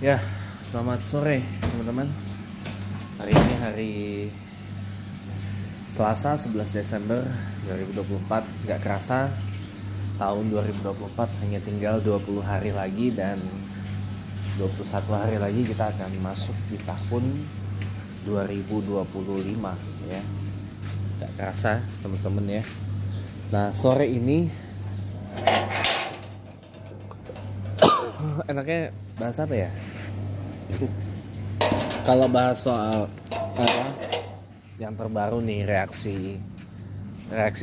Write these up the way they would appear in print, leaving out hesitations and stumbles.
Ya, selamat sore teman-teman. Hari ini hari Selasa 11 Desember 2024. Gak kerasa tahun 2024 hanya tinggal 20 hari lagi dan 21 hari lagi kita akan masuk di tahun 2025 ya. Gak kerasa teman-teman ya. Nah, sore ini enaknya bahas apa ya? Kalau bahas soal apa yang terbaru nih, reaksi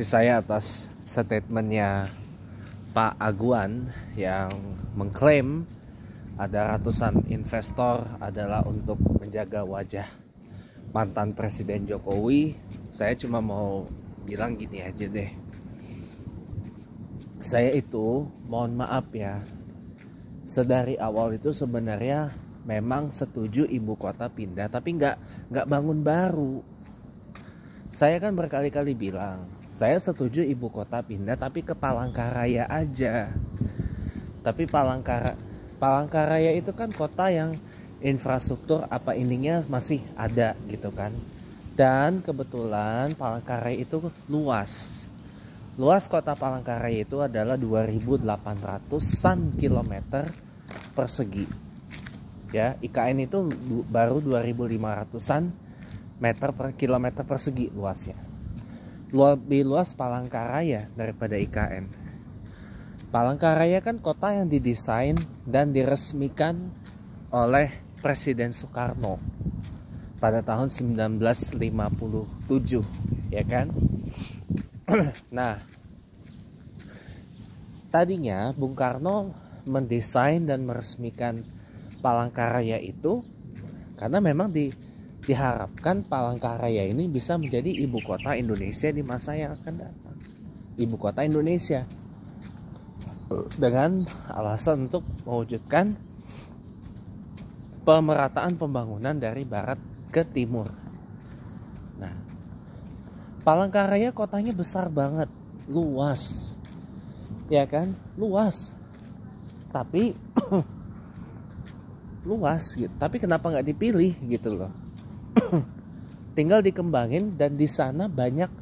saya atas statementnya Pak Aguan yang mengklaim ada ratusan investor adalah untuk menjaga wajah mantan Presiden Jokowi. Saya cuma mau bilang gini aja deh. Saya itu mohon maaf ya, sedari awal itu sebenarnya memang setuju ibu kota pindah, tapi nggak bangun baru. Saya kan berkali-kali bilang, saya setuju ibu kota pindah tapi ke Palangkaraya aja. Tapi Palangkaraya itu kan kota yang infrastruktur apa ininya masih ada gitu kan. Dan kebetulan Palangkaraya itu luas. Luas kota Palangkaraya itu adalah 2.800-an kilometer persegi. Ya, IKN itu baru 2.500-an meter per kilometer persegi luasnya. Lebih luas Palangkaraya daripada IKN. Palangkaraya kan kota yang didesain dan diresmikan oleh Presiden Soekarno pada tahun 1957, ya kan? Nah, tadinya Bung Karno mendesain dan meresmikan Palangkaraya itu karena memang diharapkan Palangkaraya ini bisa menjadi ibu kota Indonesia di masa yang akan datang. Ibu kota Indonesia dengan alasan untuk mewujudkan pemerataan pembangunan dari barat ke timur. Nah, Palangkaraya kotanya besar banget, luas, ya kan, luas. Tapi luas gitu. Tapi kenapa nggak dipilih gitu loh? Tinggal dikembangin dan di sana banyak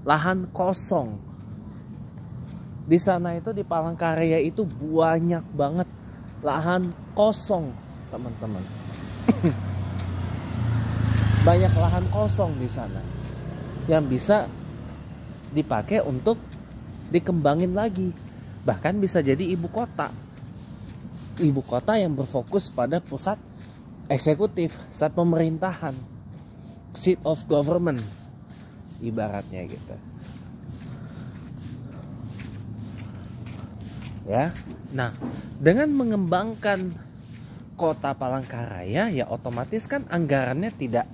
lahan kosong. Di sana itu di Palangkaraya itu banyak banget lahan kosong, teman-teman. Banyak lahan kosong di sana yang bisa dipakai untuk dikembangin lagi. Bahkan bisa jadi ibu kota. Ibu kota yang berfokus pada pusat eksekutif, pusat pemerintahan, seat of government ibaratnya gitu. Ya. Nah, dengan mengembangkan kota Palangkaraya ya otomatis kan anggarannya tidak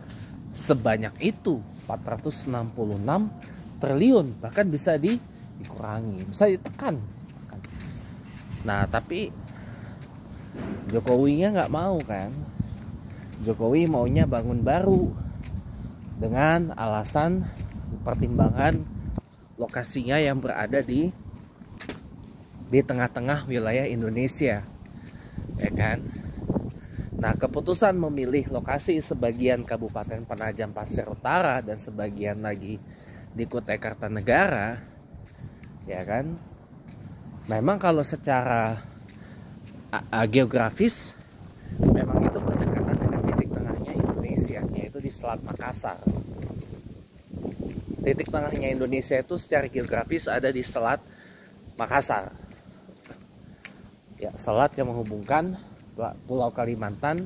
sebanyak itu, 466 triliun, bahkan bisa dikurangi, bisa ditekan. Nah, tapi Jokowinya nggak mau kan. Jokowi maunya bangun baru dengan alasan pertimbangan lokasinya yang berada di tengah-tengah wilayah Indonesia, ya kan. Nah, keputusan memilih lokasi sebagian Kabupaten Penajam Pasir Utara dan sebagian lagi di Kutai Kartanegara, ya kan. Memang kalau secara geografis memang itu berdekatan dengan titik tengahnya Indonesia, yaitu di Selat Makassar. Titik tengahnya Indonesia itu secara geografis ada di Selat Makassar. Ya, selat yang menghubungkan Pulau Kalimantan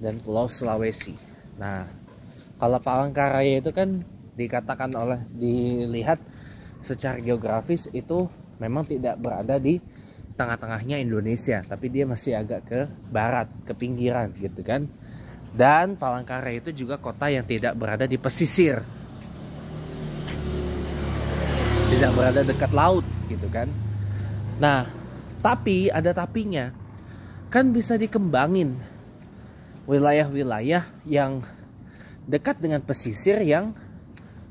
dan Pulau Sulawesi. Nah, kalau Palangkaraya itu kan dilihat secara geografis itu memang tidak berada di tengah-tengahnya Indonesia, tapi dia masih agak ke barat, ke pinggiran gitu kan. Dan Palangkaraya itu juga kota yang tidak berada di pesisir, tidak berada dekat laut gitu kan. Nah, tapi ada tapinya, kan bisa dikembangin wilayah-wilayah yang dekat dengan pesisir yang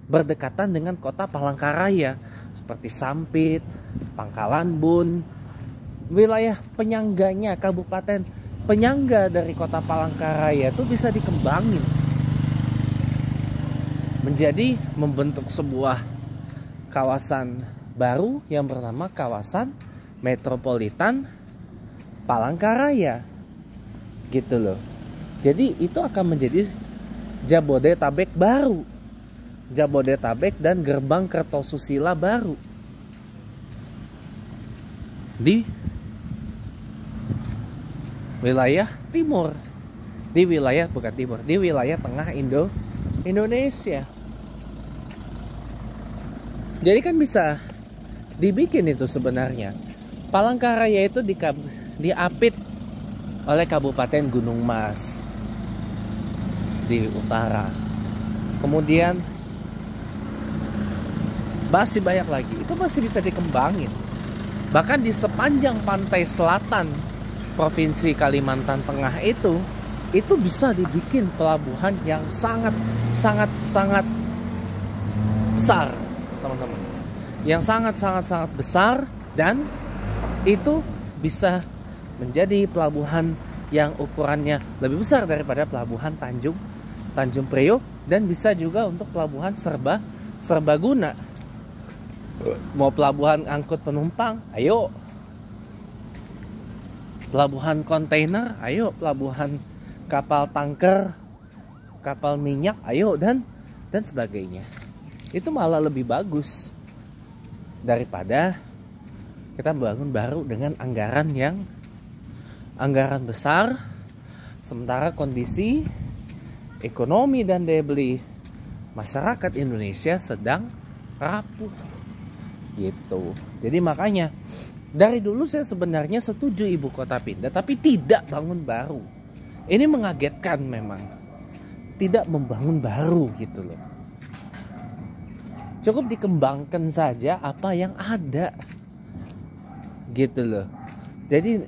berdekatan dengan kota Palangkaraya, seperti Sampit, Pangkalan Bun, wilayah penyangganya Kabupaten penyangga dari kota Palangkaraya itu bisa dikembangin menjadi membentuk sebuah kawasan baru yang bernama kawasan metropolitan Palangkaraya gitu loh. Jadi itu akan menjadi Jabodetabek baru, Jabodetabek dan gerbang Kertosusila baru di wilayah timur, di wilayah bukan timur, di wilayah tengah Indonesia. Jadi kan bisa dibikin itu sebenarnya. Palangkaraya itu diapit oleh Kabupaten Gunung Mas di utara. Kemudian masih banyak lagi. Itu masih bisa dikembangin. Bahkan di sepanjang pantai selatan Provinsi Kalimantan Tengah itu bisa dibikin pelabuhan yang sangat besar, teman-teman. Yang sangat besar, dan itu bisa menjadi pelabuhan yang ukurannya lebih besar daripada pelabuhan Tanjung Priok, dan bisa juga untuk pelabuhan serbaguna. Mau pelabuhan angkut penumpang, ayo. Pelabuhan kontainer, ayo. Pelabuhan kapal tanker, kapal minyak, ayo, dan sebagainya. Itu malah lebih bagus daripada kita bangun baru dengan anggaran besar, sementara kondisi ekonomi dan daya beli masyarakat Indonesia sedang rapuh gitu. Jadi makanya dari dulu saya sebenarnya setuju ibu kota pindah, tapi tidak bangun baru. Ini mengagetkan memang, tidak membangun baru gitu loh. Cukup dikembangkan saja apa yang ada gitu loh. Jadi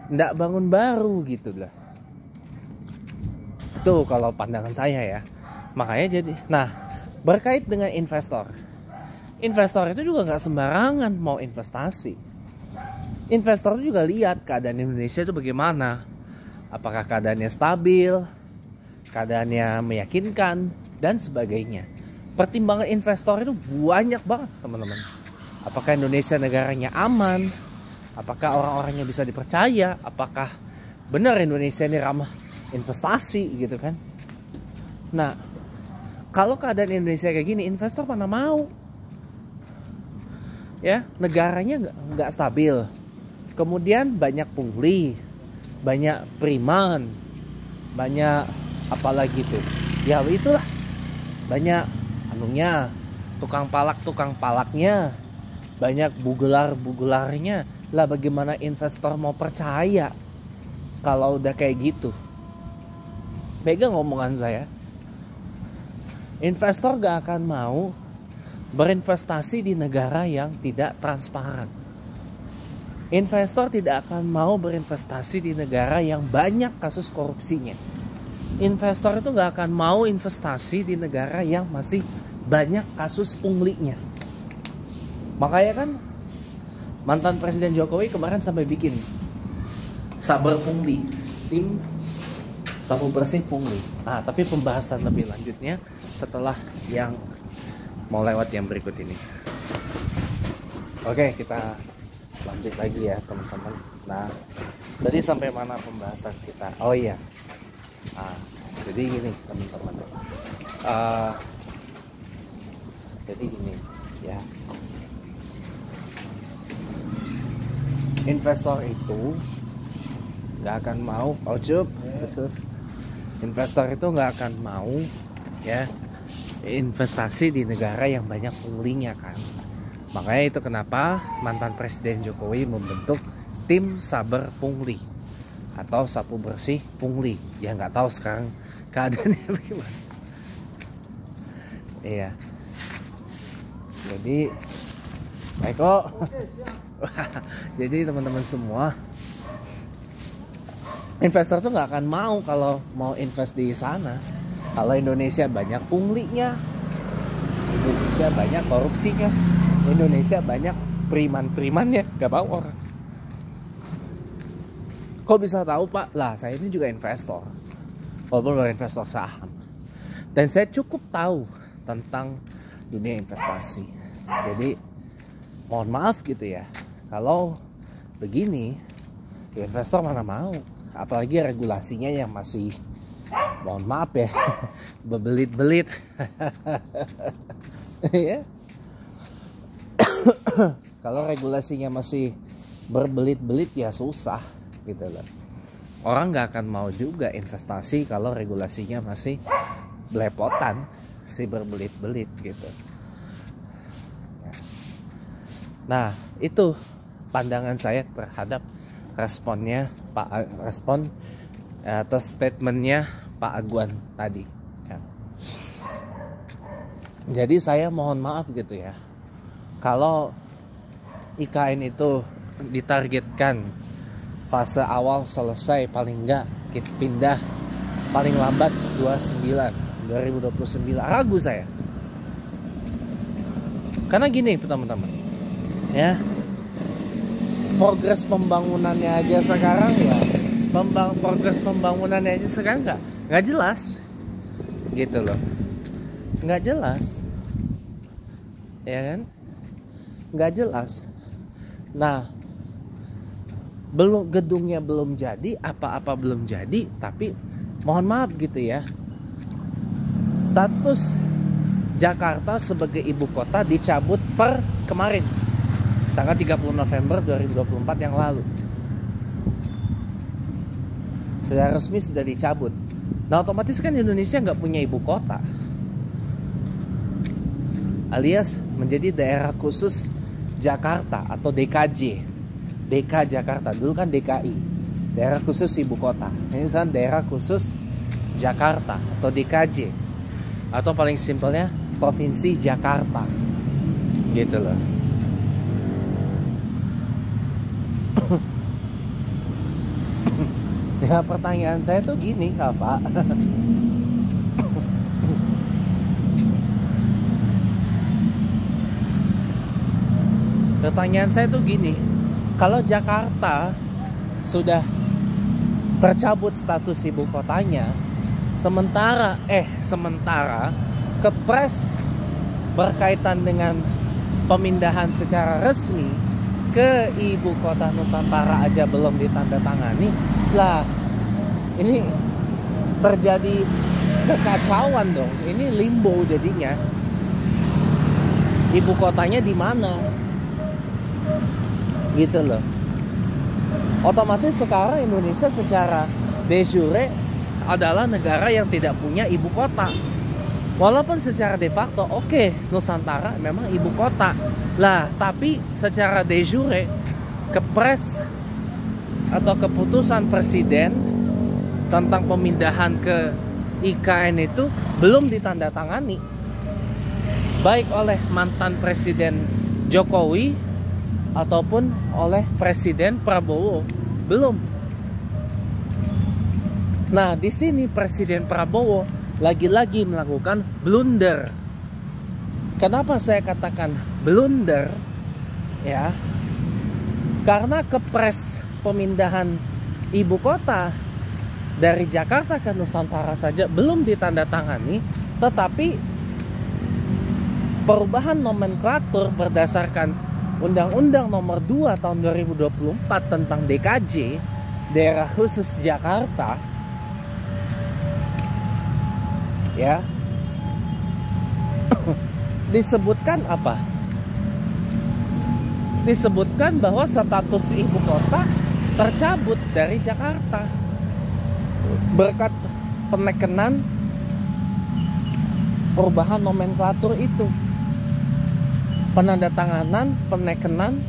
ndak bangun baru gitu loh. Itu kalau pandangan saya ya. Makanya jadi, nah berkait dengan investor. Investor itu juga nggak sembarangan mau investasi. Investor juga lihat keadaan Indonesia itu bagaimana. Apakah keadaannya stabil, keadaannya meyakinkan, dan sebagainya. Pertimbangan investor itu banyak banget, teman-teman. Apakah Indonesia negaranya aman? Apakah orang-orangnya bisa dipercaya? Apakah benar Indonesia ini ramah investasi gitu kan? Nah, kalau keadaan Indonesia kayak gini, investor mana mau? Ya, negaranya nggak stabil. Kemudian banyak pungli, banyak preman, banyak apalagi tuh. Ya itulah, banyak anunya, tukang palaknya, banyak bugelarnya. Lah bagaimana investor mau percaya kalau udah kayak gitu? Pegang omongan saya. Investor gak akan mau berinvestasi di negara yang tidak transparan. Investor tidak akan mau berinvestasi di negara yang banyak kasus korupsinya. Investor itu gak akan mau investasi di negara yang masih banyak kasus punglinya. Makanya kan mantan Presiden Jokowi kemarin sampai bikin saber pungli, tim sabu bersih pungli. Nah, tapi pembahasan lebih lanjutnya setelah yang mau lewat yang berikut ini. Oke, kita lanjut lagi ya teman-teman. Nah, tadi sampai mana pembahasan kita? Oh iya. Jadi gini teman-teman. Jadi gini ya. Investor itu nggak akan mau. Investor itu nggak akan mau ya investasi di negara yang banyak punglinya kan. Makanya itu kenapa mantan Presiden Jokowi membentuk tim saber pungli atau sapu bersih pungli. Ya nggak tahu sekarang keadaannya bagaimana. Iya. Jadi Eko. Jadi teman-teman semua, investor tuh nggak akan mau kalau mau invest di sana. Kalau Indonesia banyak punglinya, Indonesia banyak korupsinya, Indonesia banyak preman-premannya, gak mau orang. Kok bisa tahu Pak? Lah saya ini juga investor, walaupun bukan investor saham. Dan saya cukup tahu tentang dunia investasi. Jadi mohon maaf gitu ya, kalau begini investor mana mau. Apalagi regulasinya yang masih, mohon maaf ya, berbelit-belit. Ya. Kalau regulasinya masih berbelit-belit ya susah gitu loh. Orang nggak akan mau juga investasi kalau regulasinya masih belepotan, masih berbelit-belit gitu. Nah, itu pandangan saya terhadap respon atas statementnya Pak Aguan tadi ya. Jadi saya mohon maaf gitu ya, kalau IKN itu ditargetkan fase awal selesai paling enggak kita pindah paling lambat 2029, ragu saya. Karena gini teman-teman ya, progres pembangunannya aja sekarang ya, progres pembangunannya aja sekarang nggak jelas gitu loh, nggak jelas ya kan, nggak jelas. Nah, gedungnya belum jadi, apa-apa belum jadi, tapi mohon maaf gitu ya, status Jakarta sebagai ibu kota dicabut per kemarin tanggal 30 November 2024 yang lalu. Secara resmi sudah dicabut. Nah, otomatis kan Indonesia nggak punya ibu kota, alias menjadi daerah khusus Jakarta atau DKJ. DK Jakarta, dulu kan DKI, daerah khusus ibu kota. Ini sekarang daerah khusus Jakarta atau DKJ, atau paling simpelnya Provinsi Jakarta gitu loh. Ya, pertanyaan saya tuh gini Pak, pertanyaan saya tuh gini, kalau Jakarta sudah tercabut status ibu kotanya, sementara Kepres berkaitan dengan pemindahan secara resmi ke ibu kota Nusantara aja belum ditandatangani, lah ini terjadi kekacauan dong. Ini limbo jadinya. Ibu kotanya di mana? Gitu loh. Otomatis sekarang Indonesia secara de jure adalah negara yang tidak punya ibu kota. Walaupun secara de facto oke, Nusantara memang ibu kota. Lah, tapi secara de jure Kepres atau keputusan presiden tentang pemindahan ke IKN itu belum ditandatangani, baik oleh mantan Presiden Jokowi ataupun oleh Presiden Prabowo, belum. Nah, di sini Presiden Prabowo lagi-lagi melakukan blunder. Kenapa saya katakan blunder? Ya, karena Kepres pemindahan ibu kota dari Jakarta ke Nusantara saja belum ditandatangani, tetapi perubahan nomenklatur berdasarkan Undang-Undang Nomor 2 Tahun 2024 tentang DKJ, Daerah Khusus Jakarta, ya, disebutkan apa? Disebutkan bahwa status ibu kota tercabut dari Jakarta berkat penekenan perubahan nomenklatur itu. Penandatanganan penekenan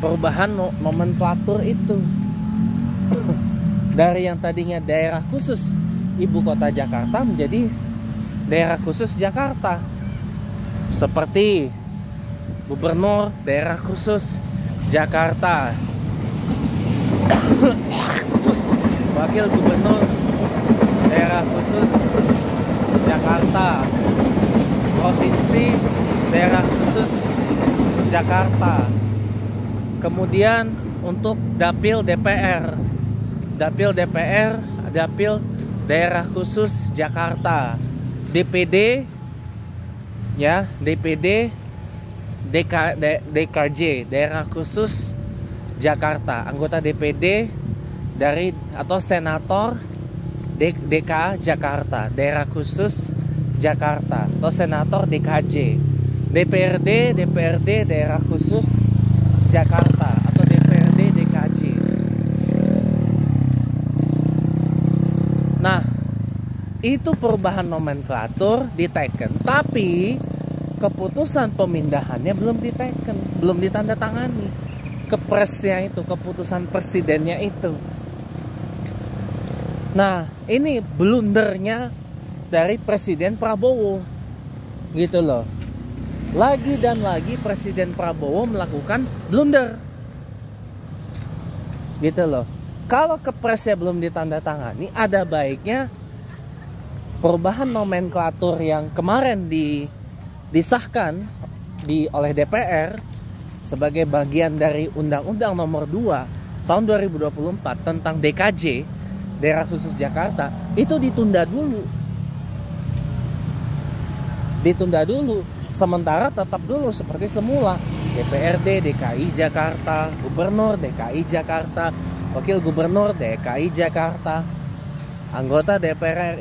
perubahan nomenklatur itu dari yang tadinya daerah khusus ibu kota Jakarta menjadi daerah khusus Jakarta, seperti Gubernur daerah khusus Jakarta, Wakil Gubernur daerah khusus Jakarta, Provinsi daerah khusus Jakarta. Kemudian untuk dapil DPR Dapil DPR, Dapil Daerah Khusus Jakarta, DPD, ya, DPD DKJ, Daerah Khusus Jakarta, anggota DPD dari atau senator DK Jakarta, Daerah Khusus Jakarta, atau senator DKJ, DPRD Daerah Khusus Jakarta atau DPRD DKJ. Nah, itu perubahan nomenklatur diteken, tapi keputusan pemindahannya belum diteken, belum ditandatangani. Kepresnya itu, keputusan presidennya itu. Nah, ini blundernya dari Presiden Prabowo, gitu loh. Lagi dan lagi Presiden Prabowo melakukan blunder, gitu loh. Kalau kepresnya belum ditandatangani, ada baiknya perubahan nomenklatur yang kemarin disahkan oleh DPR sebagai bagian dari Undang-Undang Nomor 2 Tahun 2024 tentang DKJ, Daerah Khusus Jakarta, itu ditunda dulu. Sementara tetap dulu seperti semula, DPRD DKI Jakarta, Gubernur DKI Jakarta, Wakil Gubernur DKI Jakarta, anggota DPR RI